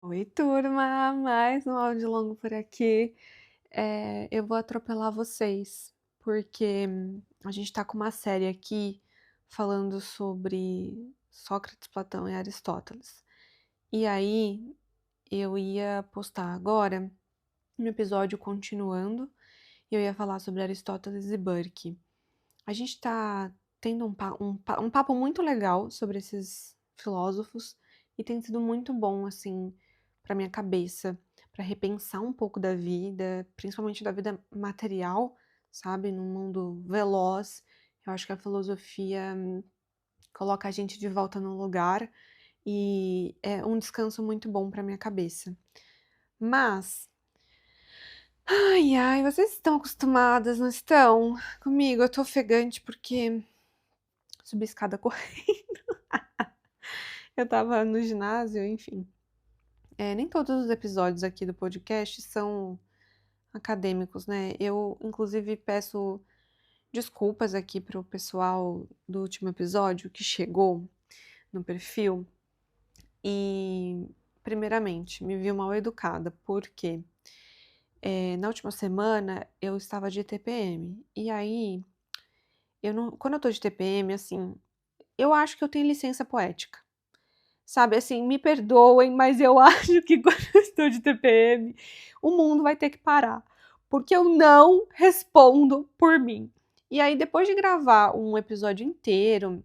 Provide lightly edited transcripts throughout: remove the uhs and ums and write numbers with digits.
Oi, turma! Mais um áudio longo por aqui. Eu vou atropelar vocês, porque a gente tá com uma série aqui falando sobre Sócrates, Platão e Aristóteles. E aí, eu ia postar agora um episódio continuando, e eu ia falar sobre Aristóteles e Burke. A gente tá tendo um papo muito legal sobre esses filósofos e tem sido muito bom, assim, para minha cabeça, para repensar um pouco da vida, principalmente da vida material, sabe, num mundo veloz. Eu acho que a filosofia coloca a gente de volta no lugar e é um descanso muito bom para minha cabeça. Mas, ai, ai, vocês estão acostumadas, não estão? Comigo, eu tô ofegante porque subi escada correndo. Eu estava no ginásio, enfim. Nem todos os episódios aqui do podcast são acadêmicos, né? Eu, inclusive, peço desculpas aqui pro pessoal do último episódio que chegou no perfil e, primeiramente, me viu mal educada, porque na última semana eu estava de TPM. E aí, quando eu tô de TPM, assim, eu acho que eu tenho licença poética. Sabe, assim, me perdoem, mas eu acho que quando eu estou de TPM, o mundo vai ter que parar, porque eu não respondo por mim. E aí, depois de gravar um episódio inteiro,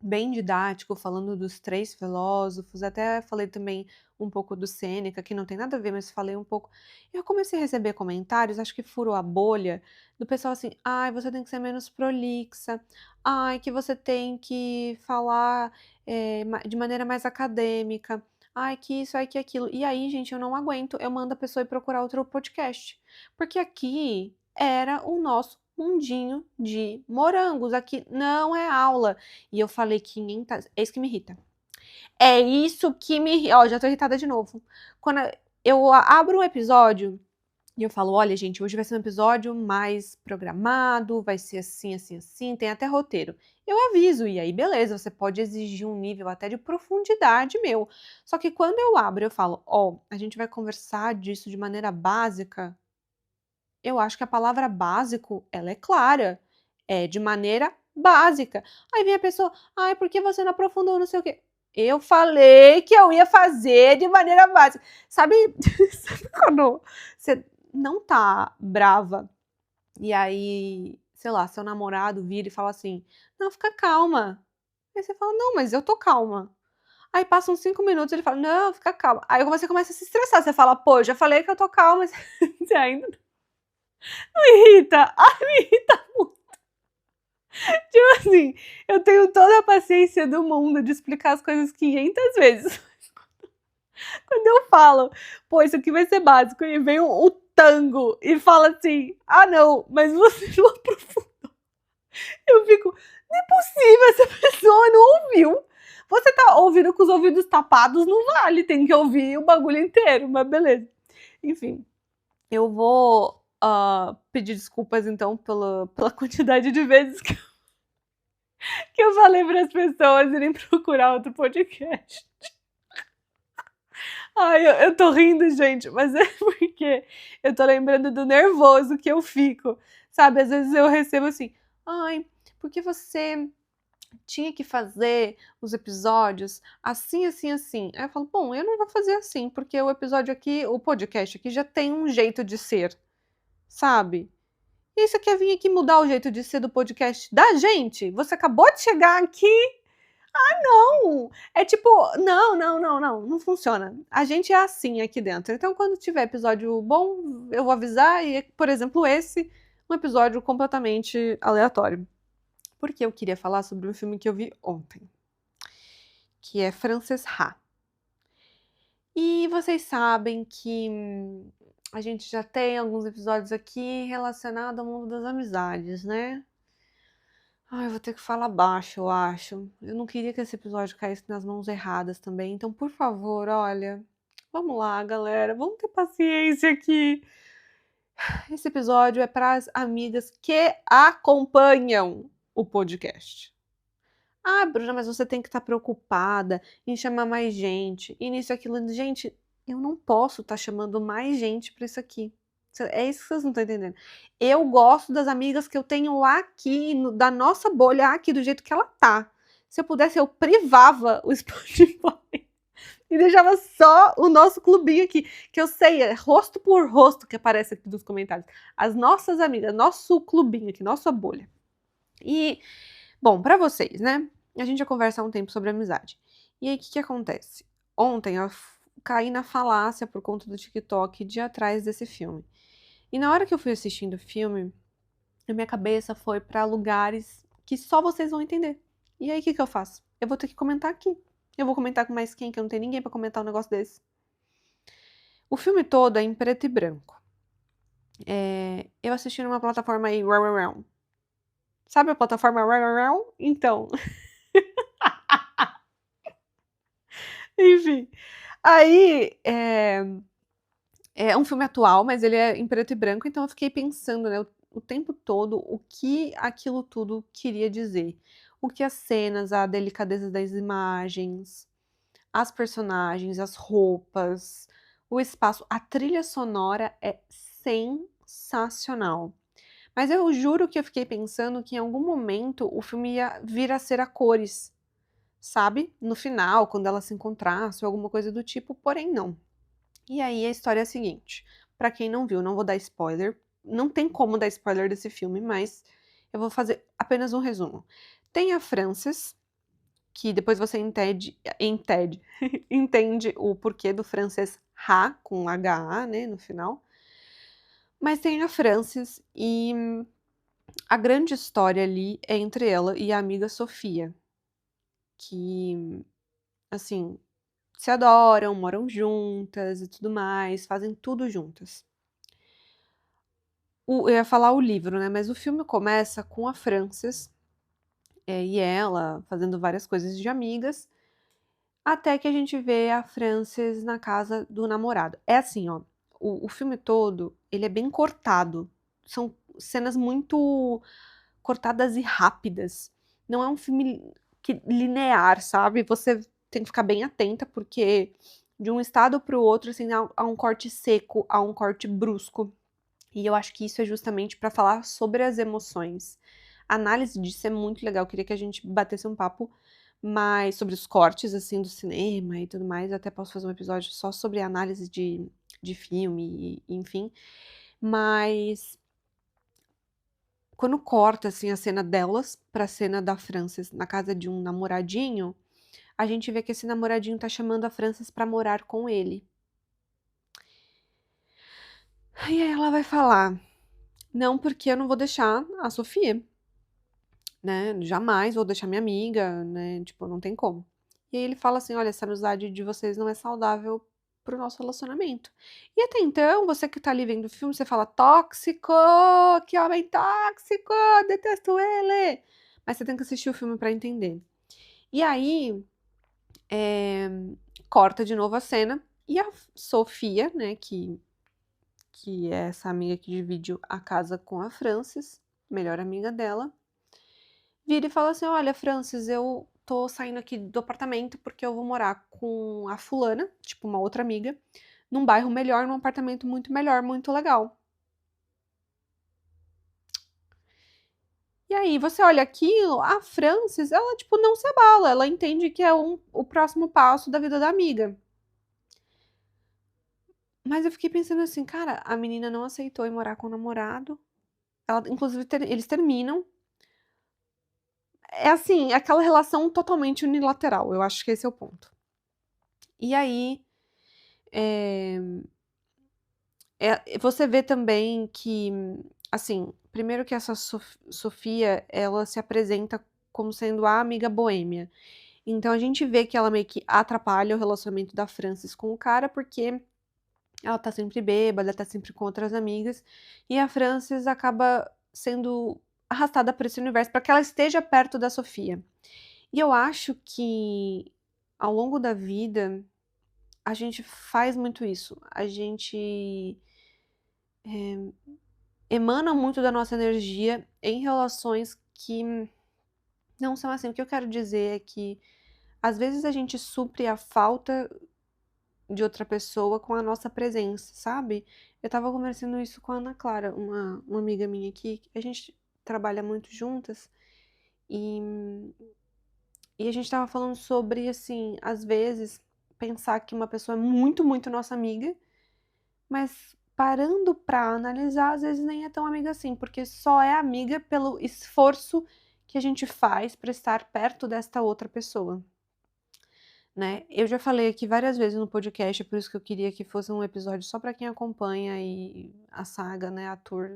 bem didático, falando dos 3 filósofos, até falei também um pouco do Sêneca, que não tem nada a ver, mas falei um pouco. Eu comecei a receber comentários, acho que furou a bolha, do pessoal assim: "Ai, você tem que ser menos prolixa. Ai, que você tem que falar, de maneira mais acadêmica. Ai, que isso, ai, que aquilo". E aí, gente, eu não aguento, eu mando a pessoa ir procurar outro podcast, porque aqui era o nosso mundinho de morangos, aqui não é aula. E eu falei 500, é isso que me irrita. É isso que me irrita. Ó, já tô irritada de novo. Quando eu abro um episódio e eu falo: "Olha, gente, hoje vai ser um episódio mais programado, vai ser assim, assim, assim", tem até roteiro. Eu aviso, e aí beleza, você pode exigir um nível até de profundidade meu. Só que quando eu abro, eu falo: "Ó, a gente vai conversar disso de maneira básica", eu acho que a palavra básico, ela é clara, é de maneira básica. Aí vem a pessoa: "Ai, por que você não aprofundou não sei o quê?". Eu falei que eu ia fazer de maneira básica. Sabe, sabe quando você não tá brava, e aí, sei lá, seu namorado vira e fala assim: "Não, fica calma". Aí você fala: "Não, mas eu tô calma". Aí passam 5 minutos, ele fala: "Não, fica calma". Aí você começa a se estressar, você fala: "Pô, já falei que eu tô calma", mas você ainda me irrita. Ai, me irrita muito. Tipo assim, eu tenho toda a paciência do mundo de explicar as coisas 500 vezes. Quando eu falo: "Pô, isso aqui vai ser básico", e vem o tango e fala assim: "Ah, não, mas você não aprofundou". Eu fico: "Não é possível, essa pessoa não ouviu". Você tá ouvindo com os ouvidos tapados, não vale, tem que ouvir o bagulho inteiro, mas beleza. Enfim, eu vou, pedir desculpas então pela quantidade de vezes que eu falei para as pessoas irem procurar outro podcast. Ai, eu tô rindo, gente, mas é porque eu tô lembrando do nervoso que eu fico, sabe? Às vezes eu recebo assim: "Ai, porque você tinha que fazer os episódios assim, assim, assim". Aí eu falo: "Bom, eu não vou fazer assim, porque o episódio aqui, o podcast aqui já tem um jeito de ser, sabe? E aí você quer vir aqui mudar o jeito de ser do podcast da gente? Você acabou de chegar aqui". Não, é tipo, não, não, não, não, não funciona. A gente é assim aqui dentro. Então, quando tiver episódio bom, eu vou avisar. E, por exemplo, esse, um episódio completamente aleatório. Porque eu queria falar sobre um filme que eu vi ontem, que é Frances Ha. E vocês sabem que a gente já tem alguns episódios aqui relacionados ao mundo das amizades, né? Ai, eu vou ter que falar baixo, eu acho. Eu não queria que esse episódio caísse nas mãos erradas também. Então, por favor, olha, vamos lá, galera, vamos ter paciência aqui. Esse episódio é para as amigas que acompanham o podcast. Ah, Bruna, mas você tem que estar preocupada em chamar mais gente, e nisso e aquilo. Gente, eu não posso estar chamando mais gente para isso aqui. É isso que vocês não estão entendendo. Eu gosto das amigas que eu tenho aqui, da nossa bolha aqui, do jeito que ela tá. Se eu pudesse, eu privava o Spotify e deixava só o nosso clubinho aqui, que eu sei, é rosto por rosto que aparece aqui nos comentários. As nossas amigas, nosso clubinho aqui, nossa bolha. E, bom, pra vocês, né? A gente já conversa há um tempo sobre amizade. E aí, o que acontece? Ontem eu caí na falácia por conta do TikTok de ir atrás desse filme. E na hora que eu fui assistindo o filme, a minha cabeça foi pra lugares que só vocês vão entender. E aí, o que eu faço? Eu vou ter que comentar aqui. Eu vou comentar com mais quem, que eu não tenho ninguém pra comentar um negócio desse. O filme todo é em preto e branco. Eu assisti numa plataforma aí, sabe a plataforma? Então, enfim. Aí, é um filme atual, mas ele é em preto e branco, então eu fiquei pensando, né, o tempo todo o que aquilo tudo queria dizer. O que as cenas, a delicadeza das imagens, as personagens, as roupas, o espaço, a trilha sonora é sensacional. Mas eu juro que eu fiquei pensando que em algum momento o filme ia vir a ser a cores, sabe? No final, quando ela se encontrasse ou alguma coisa do tipo, porém não. E aí a história é a seguinte, pra quem não viu, não vou dar spoiler, não tem como dar spoiler desse filme, mas eu vou fazer apenas um resumo. Tem a Frances, que depois você entende o porquê do francês Ha, com H-A, né, no final. Mas tem a Frances e a grande história ali é entre ela e a amiga Sofia, que, assim, se adoram, moram juntas e tudo mais, fazem tudo juntas. Eu ia falar o livro, né? Mas o filme começa com a Frances e ela fazendo várias coisas de amigas, até que a gente vê a Frances na casa do namorado. É assim, ó, o filme todo, ele é bem cortado. São cenas muito cortadas e rápidas. Não é um filme linear, sabe? Você tem que ficar bem atenta, porque de um estado para o outro, assim, há um corte seco, há um corte brusco. E eu acho que isso é justamente para falar sobre as emoções. A análise disso é muito legal. Eu queria que a gente batesse um papo mais sobre os cortes, assim, do cinema e tudo mais. Eu até posso fazer um episódio só sobre análise de filme, enfim. Mas quando corta, assim, a cena delas pra cena da Frances na casa de um namoradinho, a gente vê que esse namoradinho tá chamando a Frances pra morar com ele. E aí ela vai falar: "Não, porque eu não vou deixar a Sofia, né, jamais vou deixar minha amiga, né, tipo, não tem como". E aí ele fala assim: "Olha, essa amizade de vocês não é saudável para o nosso relacionamento". E até então, você que tá ali vendo o filme, você fala: "Tóxico, que homem tóxico, detesto ele". Mas você tem que assistir o filme pra entender. E aí, corta de novo a cena e a Sofia, né, que é essa amiga que divide a casa com a Frances, melhor amiga dela, vira e fala assim: "Olha, Frances, eu tô saindo aqui do apartamento porque eu vou morar com a fulana", tipo uma outra amiga, "num bairro melhor, num apartamento muito melhor, muito legal". E aí você olha aquilo, a Frances, ela tipo não se abala, ela entende que é o próximo passo da vida da amiga. Mas eu fiquei pensando assim: "Cara, a menina não aceitou ir morar com o namorado". Ela inclusive eles terminam. É assim, aquela relação totalmente unilateral, eu acho que esse é o ponto. E aí, eh, você vê também que, assim, primeiro que essa Sofia, ela se apresenta como sendo a amiga boêmia. Então a gente vê que ela meio que atrapalha o relacionamento da Frances com o cara, porque ela tá sempre bêbada, tá sempre com outras amigas, e a Frances acaba sendo arrastada por esse universo para que ela esteja perto da Sofia. E eu acho que ao longo da vida a gente faz muito isso. A gente emana muito da nossa energia em relações que não são assim. O que eu quero dizer é que às vezes a gente supre a falta de outra pessoa com a nossa presença, sabe. Eu estava conversando isso com a Ana Clara, uma amiga minha aqui, a gente trabalha muito juntas, e a gente estava falando sobre, assim, às vezes, pensar que uma pessoa é muito, muito nossa amiga, mas parando pra analisar, às vezes nem é tão amiga assim, porque só é amiga pelo esforço que a gente faz pra estar perto desta outra pessoa. Né, eu já falei aqui várias vezes no podcast, é por isso que eu queria que fosse um episódio só pra quem acompanha a saga, né,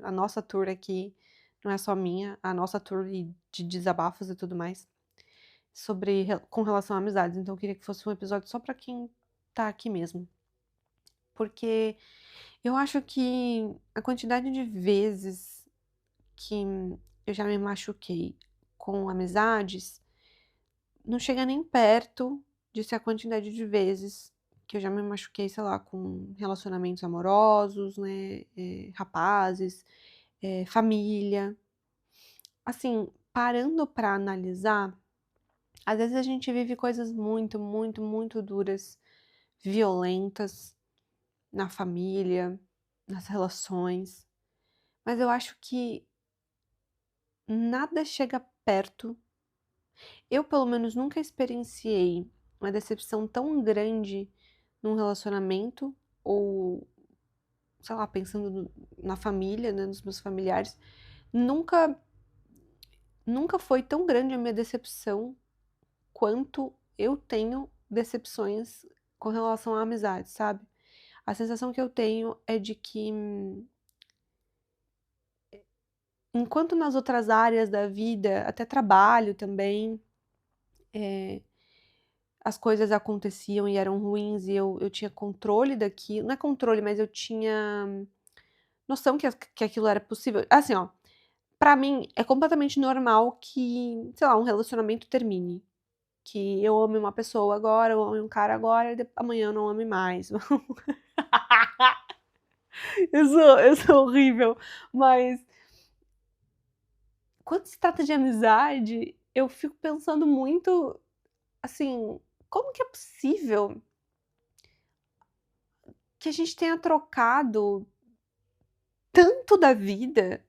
a nossa tour aqui, não é só minha, a nossa tour de desabafos e tudo mais, sobre com relação a amizades, então eu queria que fosse um episódio só pra quem tá aqui mesmo. Porque eu acho que a quantidade de vezes que eu já me machuquei com amizades não chega nem perto de ser a quantidade de vezes que eu já me machuquei, sei lá, com relacionamentos amorosos, né, rapazes, família. Assim, parando pra analisar, às vezes a gente vive coisas muito, muito, muito duras, violentas na família, nas relações, mas eu acho que nada chega perto. Eu, pelo menos, nunca experienciei uma decepção tão grande num relacionamento ou, sei lá, pensando na família, né, nos meus familiares, nunca nunca foi tão grande a minha decepção quanto eu tenho decepções com relação à amizade, sabe. A sensação que eu tenho é de que, enquanto nas outras áreas da vida, até trabalho também, eh as coisas aconteciam e eram ruins e eu tinha controle daquilo, não é controle, mas eu tinha noção que aquilo era possível. Assim, ó, pra mim é completamente normal que, sei lá, um relacionamento termine, que eu ame uma pessoa agora, eu ame um cara agora e amanhã eu não ame mais. Eu sou horrível, mas quando se trata de amizade, eu fico pensando muito, assim, como que é possível que a gente tenha trocado tanto da vida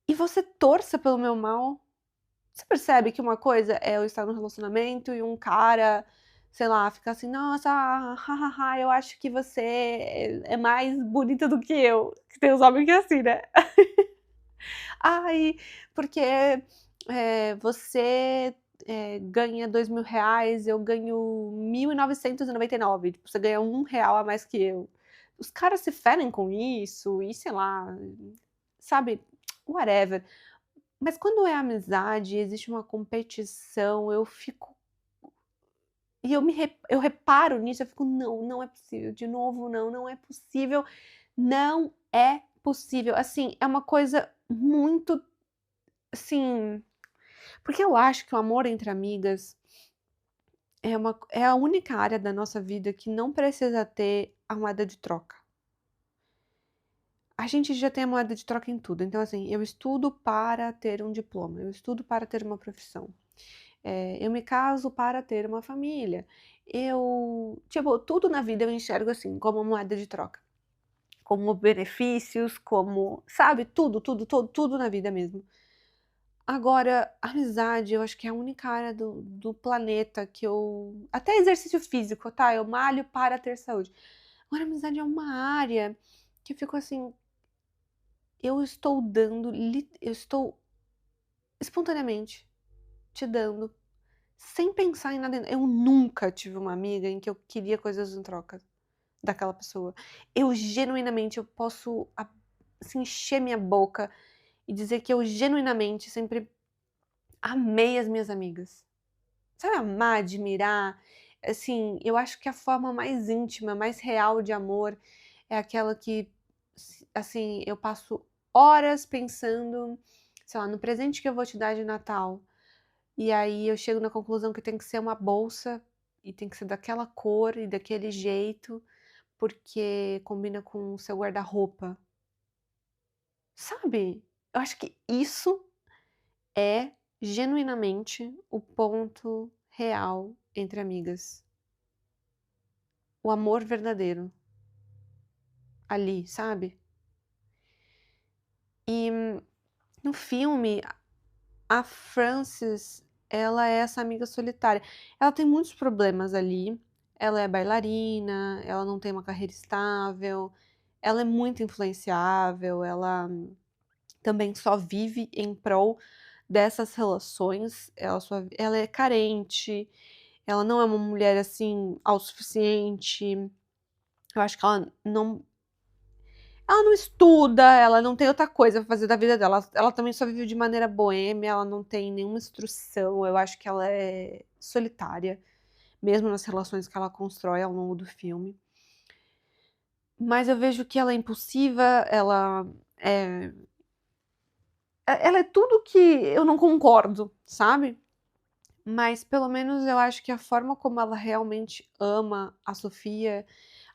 e você torça pelo meu mal? Você percebe que uma coisa é eu estar num relacionamento e um cara, sei lá, ficar assim: "Nossa, ha-ha-ha, eu acho que você é mais bonita do que eu", que tem uns homens que é assim, né. "Ai, porque, você, ganha R$ 2.000, eu ganho 1.999, tipo, você ganha R$ 1 a mais que eu". Os caras se ferem com isso e sei lá, sabe, whatever. Mas quando é amizade, existe uma competição, eu fico e eu reparo nisso, eu fico: "Não, não é possível, de novo não, não é possível, não é possível". Assim, é uma coisa muito, assim, porque eu acho que o amor entre amigas é a única área da nossa vida que não precisa ter a moeda de troca. A gente já tem a moeda de troca em tudo, então assim, eu estudo para ter um diploma, eu estudo para ter uma profissão. Eu me caso para ter uma família. Eu tipo, tudo na vida eu enxergo assim, como moeda de troca, como benefícios, como sabe, tudo, tudo, tudo na vida mesmo. Agora, amizade eu acho que é a única área do planeta que eu até exercício físico, tá, eu malho para ter saúde. Agora amizade é uma área que eu fico assim, eu estou espontaneamente te dando sem pensar em nada, eu nunca tive uma amiga em que eu queria coisas em troca daquela pessoa. Eu genuinamente, eu posso assim, encher minha boca e dizer que eu genuinamente sempre amei as minhas amigas. Sabe, amar, admirar, assim, eu acho que a forma mais íntima, mais real de amor é aquela que, assim, eu passo horas pensando, sei lá, no presente que eu vou te dar de Natal. E aí eu chego na conclusão que tem que ser uma bolsa, e tem que ser daquela cor e daquele jeito, porque combina com o seu guarda-roupa. Sabe? Eu acho que isso é genuinamente o ponto real entre amigas. o amor verdadeiro ali, sabe. E no filme, a Frances, ela é essa amiga solitária. Ela tem muitos problemas ali, ela é bailarina, ela não tem uma carreira estável, ela é muito influenciável, ela também só vive em prol dessas relações, ela é carente, ela não é uma mulher, assim, autossuficiente, eu acho que ela não estuda, ela não tem outra coisa pra fazer da vida dela, ela também só vive de maneira boêmia, ela não tem nenhuma instrução, eu acho que ela é solitária, mesmo nas relações que ela constrói ao longo do filme. Mas eu vejo que ela é impulsiva, é ela é tudo que eu não concordo, sabe. Mas pelo menos eu acho que a forma como ela realmente ama a Sofia,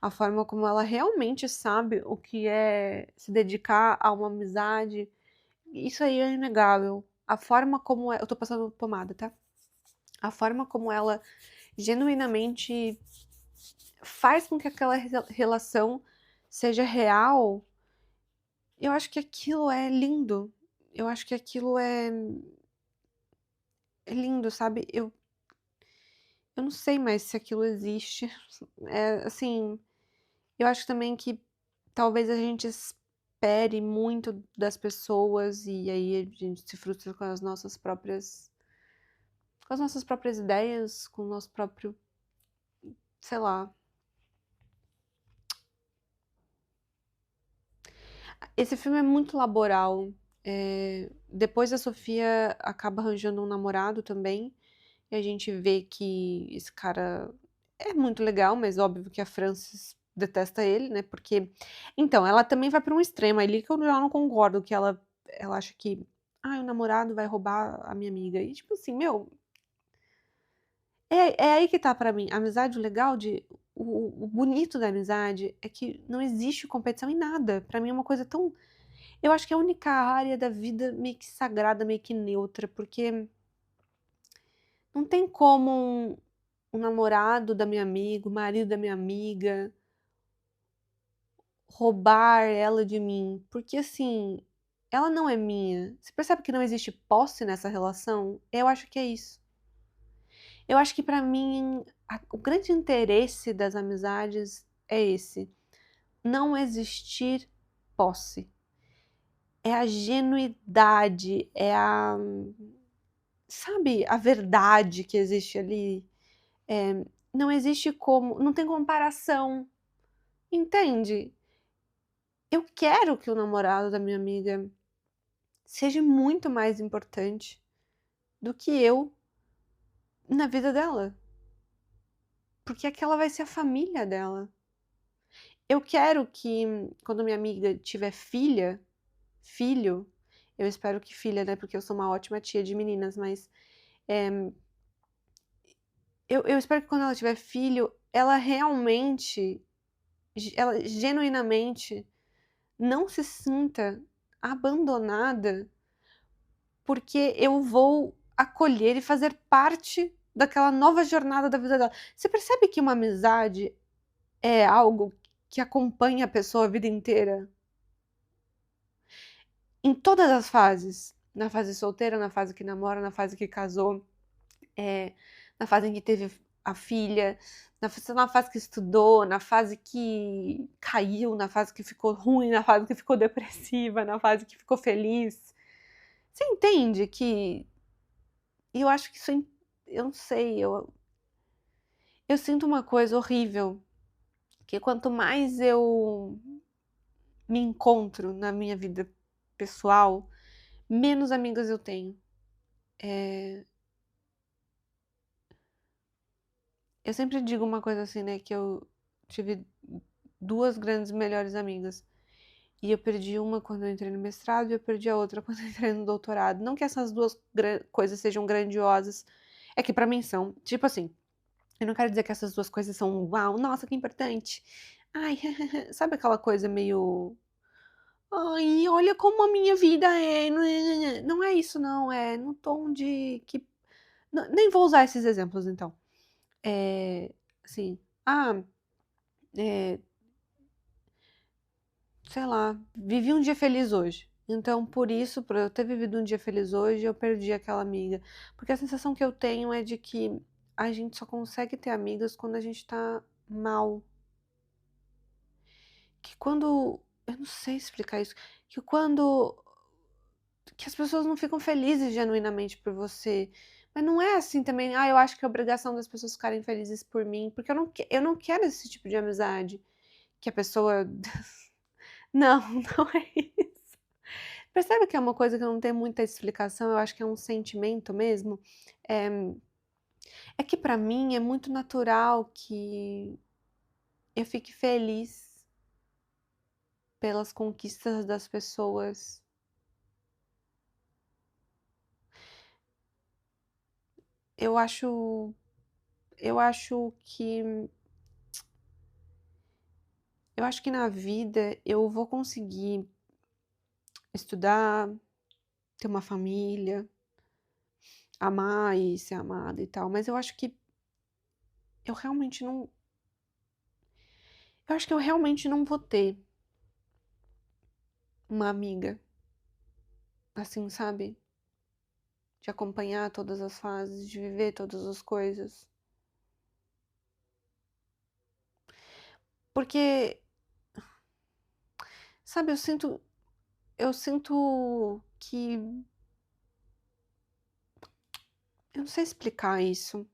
a forma como ela realmente sabe o que é se dedicar a uma amizade, isso aí é inegável. A forma como eu tô passando pomada, tá. A forma como ela genuinamente faz com que aquela relação seja real, eu acho que aquilo é lindo. Eu acho que aquilo é lindo, sabe. Eu não sei mais se aquilo existe. Assim, eu acho também que talvez a gente espere muito das pessoas e aí a gente se frustra com as nossas próprias ideias, com o nosso próprio, sei lá. Esse filme é muito laboral. Depois a Sofia acaba arranjando um namorado também, e a gente vê que esse cara é muito legal, mas óbvio que a Frances detesta ele, né, porque então, ela também vai para um extremo ali que eu já não concordo, que ela acha que: "Ai, o namorado vai roubar a minha amiga", e tipo assim, meu, é aí que tá pra mim, a amizade, o legal de o bonito da amizade é que não existe competição em nada, pra mim é uma coisa tão, eu acho que é a única área da vida meio que sagrada, meio que neutra, porque não tem como o namorado da minha amiga, o marido da minha amiga, roubar ela de mim, porque assim, ela não é minha. Você percebe que não existe posse nessa relação? Eu acho que é isso. Eu acho que pra mim o grande interesse das amizades é esse, não existir posse. É a genuidade, é a, sabe, a verdade que existe ali. Não existe como, não tem comparação, entende? Eu quero que o namorado da minha amiga seja muito mais importante do que eu na vida dela, porque aquela vai ser a família dela. Eu quero que quando minha amiga tiver filho, eu espero que filha, né, porque eu sou uma ótima tia de meninas, mas, eh, eu espero que quando ela tiver filho, ela realmente, ela genuinamente não se sinta abandonada, porque eu vou acolher e fazer parte daquela nova jornada da vida dela. Você percebe que uma amizade é algo que acompanha a pessoa a vida inteira? Em todas as fases. Na fase solteira, na fase que namora, na fase que casou, eh, na fase em que teve a filha, na fase que estudou, na fase que caiu, na fase que ficou ruim, na fase que ficou depressiva, na fase que ficou feliz. Você entende que, eu acho que isso é, eu não sei, eu sinto uma coisa horrível, que quanto mais eu me encontro na minha vida pessoal, menos amigas eu tenho. Eh, eu sempre digo uma coisa assim, né, que eu tive 2 grandes melhores amigas, e eu perdi uma quando eu entrei no mestrado e eu perdi a outra quando eu entrei no doutorado. Não que essas 2 coisas sejam grandiosas, é que pra mim são. Tipo assim, eu não quero dizer que essas 2 coisas são "uau, nossa, que importante". Ai, sabe aquela coisa meio: "Ai, olha como a minha vida é, não é isso não, é no tom de que, nem vou usar esses exemplos então. Assim, ah, eh, sei lá, vivi um dia feliz hoje. Então, por isso, por eu ter vivido um dia feliz hoje, eu perdi aquela amiga. Porque a sensação que eu tenho é de que a gente só consegue ter amigas quando a gente tá mal. Que quando eu não sei explicar isso, que quando que as pessoas não ficam felizes genuinamente por você. Mas não é assim também, eu acho que é obrigação das pessoas ficarem felizes por mim, porque eu não quero esse tipo de amizade, que a pessoa não, não é isso. Percebe que é uma coisa que não tem muita explicação, eu acho que é um sentimento mesmo? Eh, é que pra mim é muito natural que eu fique feliz pelas conquistas das pessoas. Eu acho eu acho que eu acho que na vida eu vou conseguir estudar, ter uma família, amar e ser amada e tal, mas eu acho que eu realmente não eu acho que eu realmente não vou ter uma amiga, assim, sabe, de acompanhar todas as fases, de viver todas as coisas. Porque, sabe, eu sinto que eu não sei explicar isso.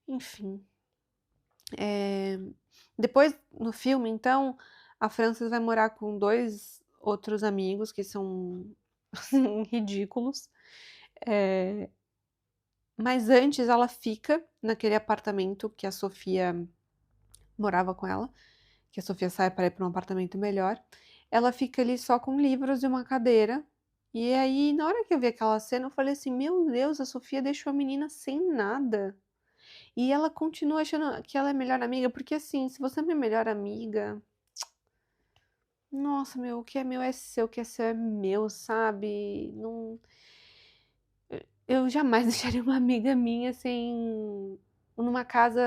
Enfim, eh, depois no filme, então, a Frances vai morar com 2 outros amigos que são, assim, ridículos, eh, mas antes ela fica naquele apartamento que a Sofia morava com ela, que a Sofia sai para ir para um apartamento melhor. Ela fica ali só com livros e uma cadeira, e aí na hora que eu vi aquela cena eu falei assim: "Meu Deus, a Sofia deixou a menina sem nada". E ela continua achando que ela é melhor amiga, porque assim, se você é minha melhor amiga, nossa, meu, o que é meu é seu, o que é seu é meu, sabe? Não, eu jamais deixaria uma amiga minha sem numa casa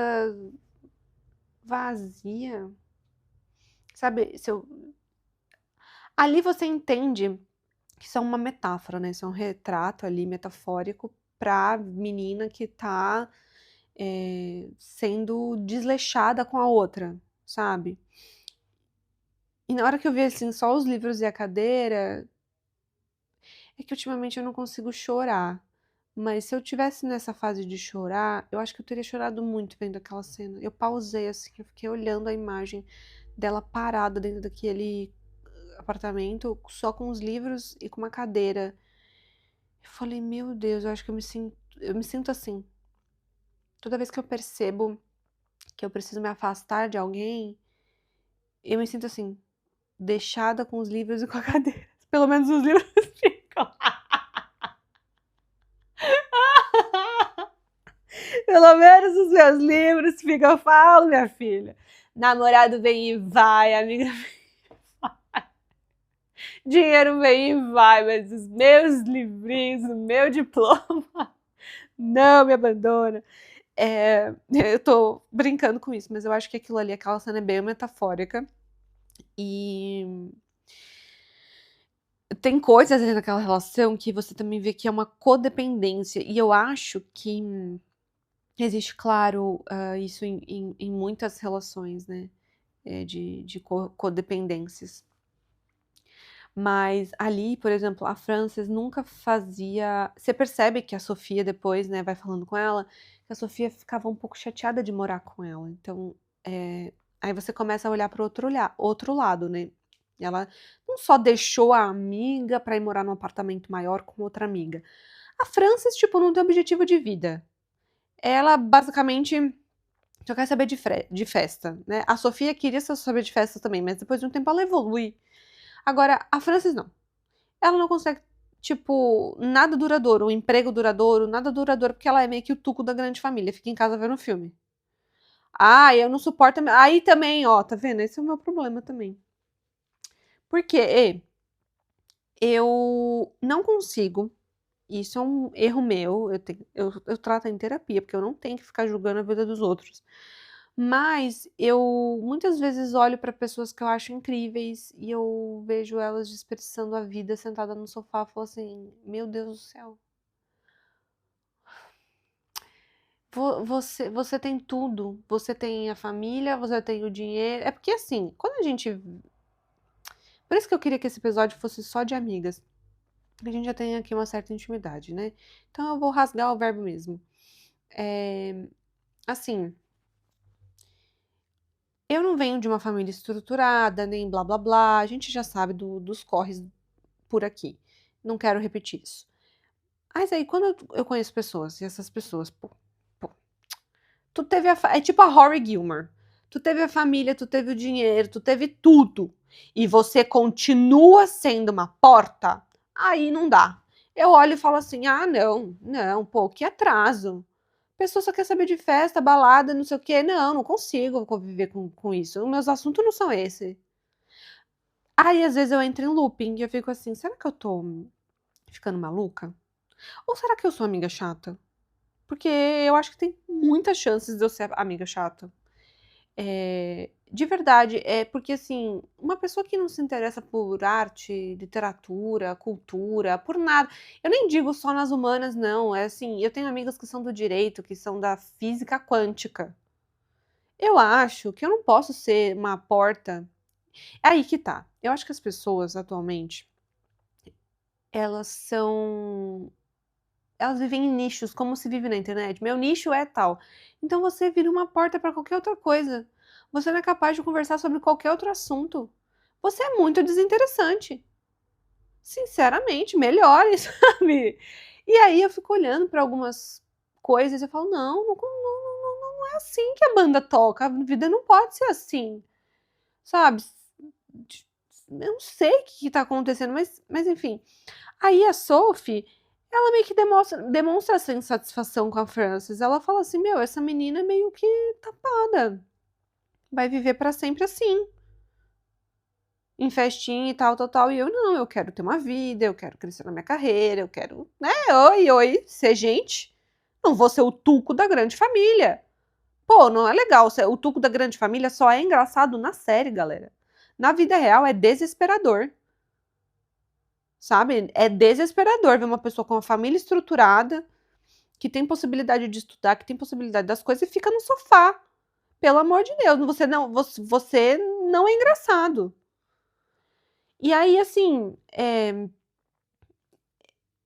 vazia, sabe? Se eu, ali você entende que isso é uma metáfora, né? Isso é um retrato ali metafórico pra menina que tá sendo desleixada com a outra, sabe? E na hora que eu vi, assim, só os livros e a cadeira, é que ultimamente eu não consigo chorar. Mas se eu tivesse nessa fase de chorar, eu acho que eu teria chorado muito vendo aquela cena. Eu pausei, assim, eu fiquei olhando a imagem dela parada dentro daquele apartamento, só com os livros e com uma cadeira. Eu falei, meu Deus, eu acho que eu me sinto assim. Toda vez que eu percebo que eu preciso me afastar de alguém, eu me sinto assim, deixada com os livros e com a cadeira. Pelo menos os livros ficam. Pelo menos os meus livros ficam. Eu falo, minha filha. Namorado vem e vai, amiga vem e vai. Dinheiro vem e vai, mas os meus livrinhos, o meu diploma, não me abandona. Eu tô brincando com isso, mas eu acho que aquilo ali, aquela cena é bem metafórica. E tem coisas ali naquela relação que você também vê que é uma codependência. E eu acho que existe, claro, isso em muitas relações, né, de codependências. Mas ali, por exemplo, a Frances nunca fazia, você percebe que a Sofia depois, né, vai falando com ela, que a Sofia ficava um pouco chateada de morar com ela, então, aí você começa a olhar para o outro lado, né. Ela não só deixou a amiga para ir morar num apartamento maior com outra amiga. A Frances, tipo, não tem objetivo de vida. Ela basicamente só quer saber de festa, né. A Sofia queria só saber de festa também, mas depois de um tempo ela evolui. Agora, a Frances não. Ela não consegue, tipo, nada duradouro, um emprego duradouro, nada duradouro, porque ela é meio que o tuco da grande família, fica em casa vendo filme. Ah, eu não suporto. Aí também, ó, tá vendo? Esse é o meu problema também. Porque eu não consigo, isso é um erro meu, eu trato em terapia, porque eu não tenho que ficar julgando a vida dos outros. Mas eu muitas vezes olho para pessoas que eu acho incríveis e eu vejo elas desperdiçando a vida sentada no sofá, e falo assim: "Meu Deus do céu, você tem tudo, você tem a família, você tem o dinheiro". É porque assim, quando a gente por isso que eu queria que esse episódio fosse só de amigas, porque a gente já tem aqui uma certa intimidade, né. Então eu vou rasgar o verbo mesmo. Assim, eu não venho de uma família estruturada, nem blá blá blá, a gente já sabe dos corres por aqui. Não quero repetir isso. Mas aí quando eu conheço pessoas, e essas pessoas, pô, tu teve é tipo a Rory Gilmore. Tu teve a família, tu teve o dinheiro, tu teve tudo. E você continua sendo uma porta, aí não dá. Eu olho e falo assim: ah, não, não, pô, que atraso. A pessoa só quer saber de festa, balada, não sei o quê. Não, não consigo conviver com isso. Os meus assuntos não são esse. Aí, às vezes, eu entro em looping e eu fico assim: será que eu tô ficando maluca? Ou será que eu sou amiga chata? Porque eu acho que tem muitas chances de eu ser amiga chata. De verdade, é porque assim, uma pessoa que não se interessa por arte, literatura, cultura, por nada, eu nem digo só nas humanas, não. É assim, eu tenho amigas que são do direito, que são da física quântica. Eu acho que eu não posso ser uma porta. É aí que tá. Eu acho que as pessoas atualmente, elas são elas vivem em nichos, como se vive na internet. Meu nicho é tal. Então você vira uma porta para qualquer outra coisa. Você não é capaz de conversar sobre qualquer outro assunto. Você é muito desinteressante. Sinceramente, melhore, sabe? E aí eu fico olhando para algumas coisas e eu falo, não é assim que a banda toca. A vida não pode ser assim, sabe? Eu não sei o que tá acontecendo, mas enfim. Aí a Sophie, ela meio que demonstra essa insatisfação com a Frances. Ela fala assim: meu, essa menina é meio que tapada. Vai viver pra sempre assim, em festinha e tal, tal, tal. E eu não, eu quero ter uma vida, eu quero crescer na minha carreira, eu quero, né? Oi, oi, ser gente. Não vou ser o tuco da grande família. Pô, não é legal. O tuco da grande família só é engraçado na série, galera. Na vida real é desesperador. Sabe? É desesperador ver uma pessoa com uma família estruturada, que tem possibilidade de estudar, que tem possibilidade das coisas e fica no sofá. Pelo amor de Deus, você não é engraçado. E aí, assim,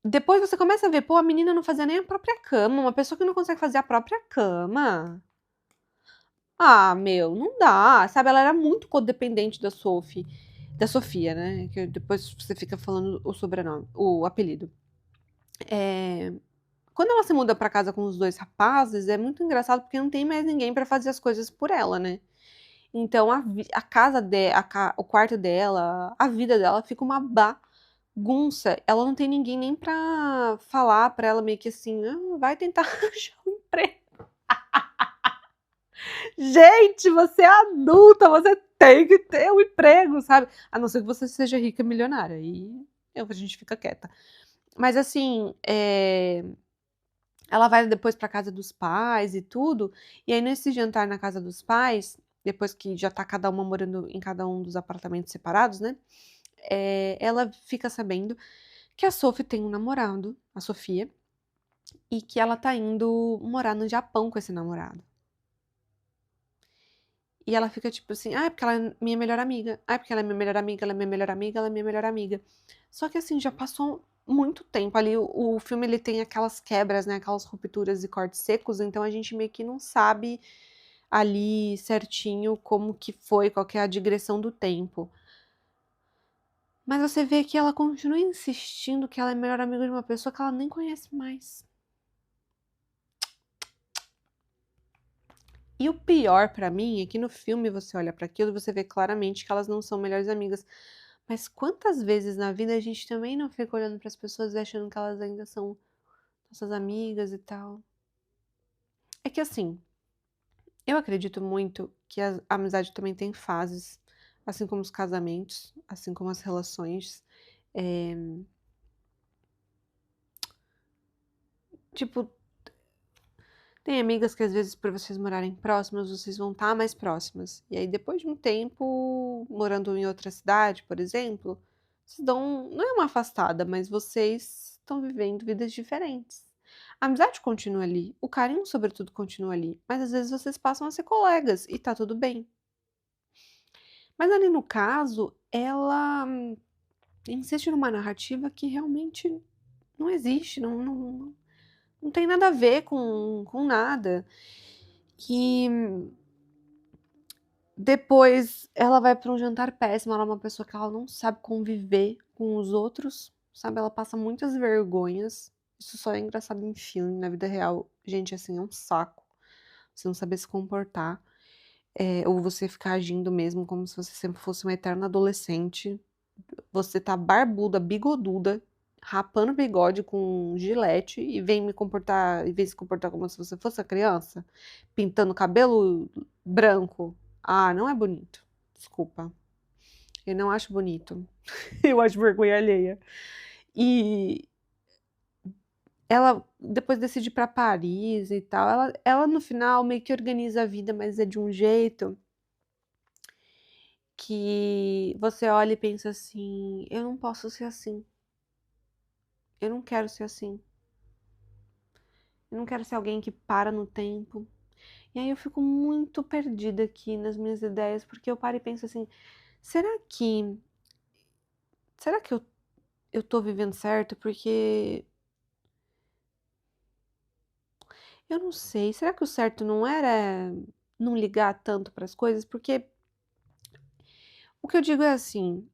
depois você começa a ver, pô, a menina não fazia nem a própria cama, uma pessoa que não consegue fazer a própria cama. Ah, meu, não dá, sabe? Ela era muito codependente da Sofia, né? Que depois você fica falando o sobrenome, o apelido. É, Quando ela se muda pra casa com os 2 rapazes, é muito engraçado, porque não tem mais ninguém pra fazer as coisas por ela, né. Então a casa de a ca o quarto dela, a vida dela fica uma bagunça. Ela não tem ninguém nem pra falar pra ela meio que assim: "Ah, vai tentar arranjar um emprego". Gente, você é adulta, você tem que ter um emprego, sabe. A não ser que você seja rica e milionária, aí a gente fica quieta. Mas assim, ela vai depois pra casa dos pais e tudo, e aí nesse jantar na casa dos pais, depois que já tá cada uma morando em cada um dos apartamentos separados, né, ela fica sabendo que a Sophie tem um namorado, a Sofia, e que ela tá indo morar no Japão com esse namorado. E ela fica tipo assim: "Ah, é porque ela é minha melhor amiga. Ah, é porque ela é minha melhor amiga, ela é minha melhor amiga, ela é minha melhor amiga". Só que assim, já passou muito tempo ali, o filme ele tem aquelas quebras, né, aquelas rupturas e cortes secos, então a gente meio que não sabe ali certinho como que foi, qual que é a digressão do tempo. Mas você vê que ela continua insistindo que ela é melhor amiga de uma pessoa que ela nem conhece mais. E o pior pra mim é que no filme você olha pra aquilo e você vê claramente que elas não são melhores amigas. Mas quantas vezes na vida a gente também não fica olhando para as pessoas e achando que elas ainda são nossas amigas e tal? É que assim, eu acredito muito que a amizade também tem fases, assim como os casamentos, assim como as relações. Eh, tipo, Tem amigas que às vezes por vocês morarem próximas, vocês vão estar mais próximas. E aí depois de um tempo, morando em outra cidade, por exemplo, vocês dão, não é uma afastada, mas vocês estão vivendo vidas diferentes. A amizade continua ali, o carinho sobretudo continua ali, mas às vezes vocês passam a ser colegas e tá tudo bem. Mas ali no caso, ela insiste numa narrativa que realmente não existe, não tem nada a ver com nada. E depois ela vai para um jantar péssimo, ela é uma pessoa que ela não sabe conviver com os outros, sabe, ela passa muitas vergonhas. Isso só é engraçado em filme, na vida real, gente, assim, é um saco, você não saber se comportar, ou você ficar agindo mesmo como se você sempre fosse uma eterna adolescente. Você tá barbuda, bigoduda, rapando o bigode com gilete e vem se comportar como se você fosse a criança, pintando o cabelo branco. Ah, não é bonito. Desculpa. Eu não acho bonito. Eu acho vergonha alheia. E ela depois decide ir pra Paris e tal. Ela no final meio que organiza a vida, mas é de um jeito que você olha e pensa assim: eu não posso ser assim. Eu não quero ser assim. Eu não quero ser alguém que para no tempo. E aí eu fico muito perdida aqui nas minhas ideias, porque eu paro e penso assim: será que. Será que eu tô vivendo certo? Porque eu não sei. Será que o certo não era não ligar tanto para as coisas? Porque o que eu digo é assim: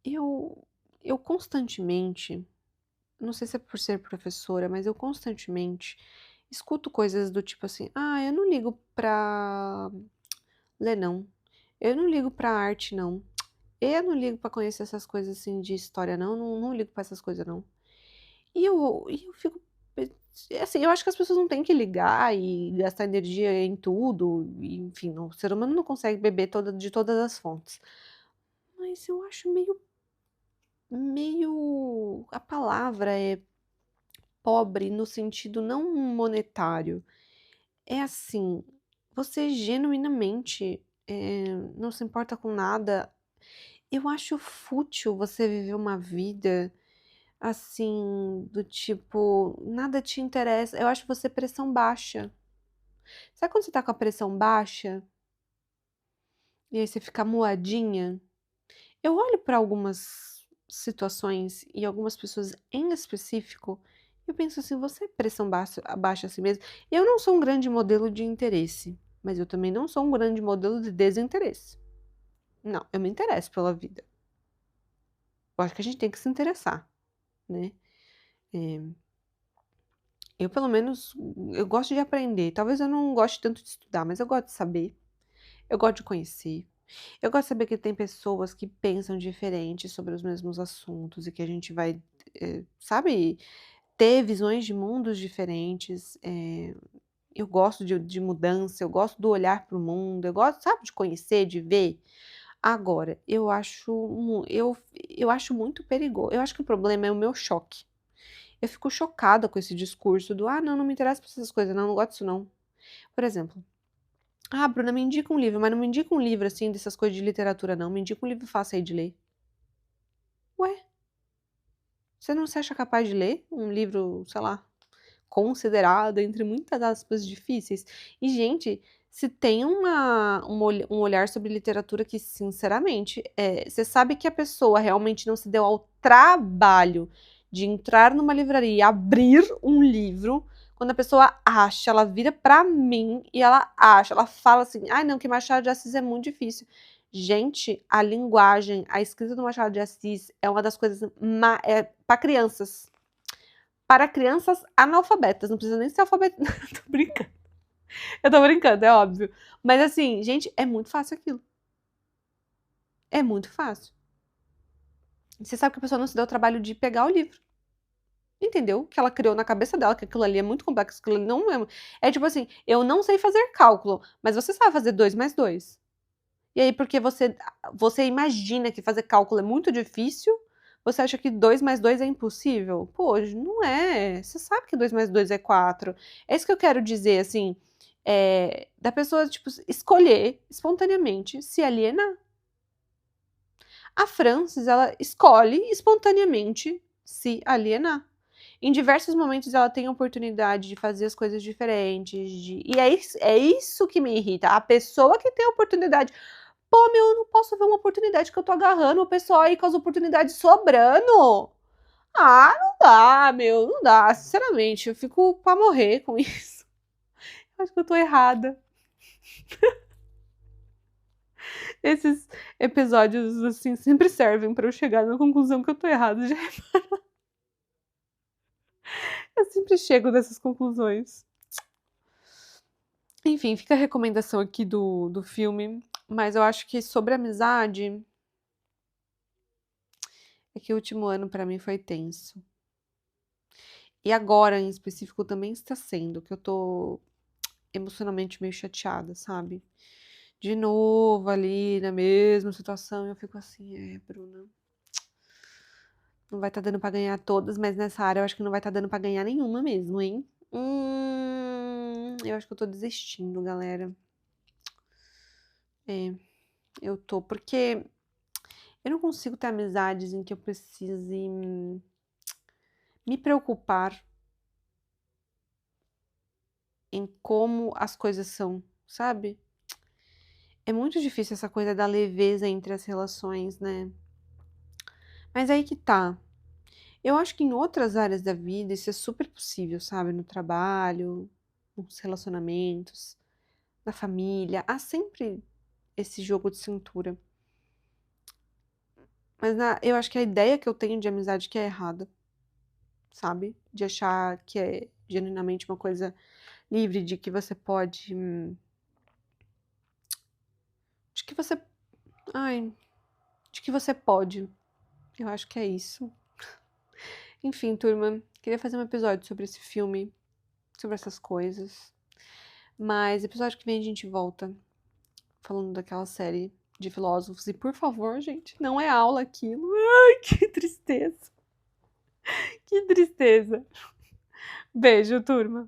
eu, eu constantemente, não sei se é por ser professora, mas eu constantemente escuto coisas do tipo assim: ah, eu não ligo pra ler, não. Eu não ligo pra arte, não. Eu não ligo pra conhecer essas coisas assim de história, não. Não ligo pra essas coisas, não. E eu fico. Assim, eu acho que as pessoas não têm que ligar e gastar energia em tudo. Enfim, o ser humano não consegue beber de todas as fontes. Mas eu acho meio. A palavra é pobre no sentido não monetário. É assim, você genuinamente não se importa com nada. Eu acho fútil você viver uma vida assim, do tipo, nada te interessa. Eu acho você pressão baixa. Sabe quando você tá com a pressão baixa e aí você fica moadinha? Eu olho para algumas situações e algumas pessoas em específico, eu penso assim, você é pressão baixa assim mesmo? Eu não sou um grande modelo de interesse, mas eu também não sou um grande modelo de desinteresse. Não, eu me interesso pela vida. Eu acho que a gente tem que se interessar, né? Eh, eu, pelo menos, eu gosto de aprender. Talvez eu não goste tanto de estudar, mas eu gosto de saber. Eu gosto de conhecer. Eu gosto de saber que tem pessoas que pensam diferente sobre os mesmos assuntos e que a gente vai, sabe, ter visões de mundos diferentes. Eu gosto de mudança, eu gosto do olhar para o mundo, eu gosto, sabe, de conhecer, de ver. Agora, eu acho muito perigoso. Eu acho que o problema é o meu choque. Eu fico chocada com esse discurso do: "Ah, não, não me interessa por essas coisas não, não gosto disso não". Por exemplo: "Ah, Bruna, me indica um livro", mas não me indica um livro, assim, dessas coisas de literatura não, me indica um livro fácil aí de ler. Ué, você não se acha capaz de ler um livro, sei lá, considerado entre muitas aspas difíceis? E gente, se tem um olhar sobre literatura que sinceramente, você sabe que a pessoa realmente não se deu ao trabalho de entrar numa livraria e abrir um livro, quando a pessoa acha, ela vira pra mim e ela acha, ela fala assim: "Ai não, que Machado de Assis é muito difícil". Gente, a linguagem, a escrita do Machado de Assis é uma das coisas pra crianças. Para crianças analfabetas, não precisa nem ser alfabeto tô brincando. Eu tô brincando, é óbvio. Mas assim, gente, é muito fácil aquilo. É muito fácil. Você sabe que a pessoa não se deu o trabalho de pegar o livro, entendeu? Que ela criou na cabeça dela, que aquilo ali é muito complexo, aquilo ali não é tipo assim, eu não sei fazer cálculo, mas você sabe fazer 2 mais 2. E aí porque você imagina que fazer cálculo é muito difícil, Você acha que 2 mais 2 é impossível? Pô, não é. Você sabe que 2 mais 2 é 4. É isso que eu quero dizer, assim, da pessoa, tipo, escolher espontaneamente se alienar. A Frances, ela escolhe espontaneamente se alienar. Em diversos momentos ela tem a oportunidade de fazer as coisas diferentes, e é isso que me irrita. A pessoa que tem a oportunidade. Pô, meu, eu não posso ver uma oportunidade que eu tô agarrando o pessoal aí com as oportunidades sobrando. Ah, não dá, meu, não dá. Sinceramente, eu fico pra morrer com isso. Eu acho que eu tô errada. Esses episódios, assim, sempre servem pra eu chegar na conclusão que eu tô errada. Eu sempre chego nessas conclusões. Enfim, fica a recomendação aqui do filme. Mas eu acho que sobre amizade, é que o último ano pra mim foi tenso. E agora, em específico, também está sendo, que eu tô emocionalmente meio chateada, sabe? De novo ali na mesma situação, eu fico assim, Bruna, não vai estar dando pra ganhar todas, mas nessa área eu acho que não vai estar dando pra ganhar nenhuma mesmo, hein? Eu acho que eu tô desistindo, galera. Eu tô, porque eu não consigo ter amizades em que eu precise me preocupar em como as coisas são, sabe? É muito difícil essa coisa da leveza entre as relações, né? Mas aí que tá. Eu acho que em outras áreas da vida isso é super possível, sabe? No trabalho, nos relacionamentos, na família. Há sempre esse jogo de cintura. Mas eu acho que a ideia que eu tenho de amizade que é errada, sabe? De achar que é genuinamente uma coisa livre, de que você pode. De que você. Ai, de que você pode. Eu acho que é isso. Enfim, turma, queria fazer um episódio sobre esse filme, sobre essas coisas. Mas episódio que vem a gente volta falando daquela série de filósofos. E por favor, gente, não é aula aquilo. Ai, que tristeza. Que tristeza. Beijo, turma.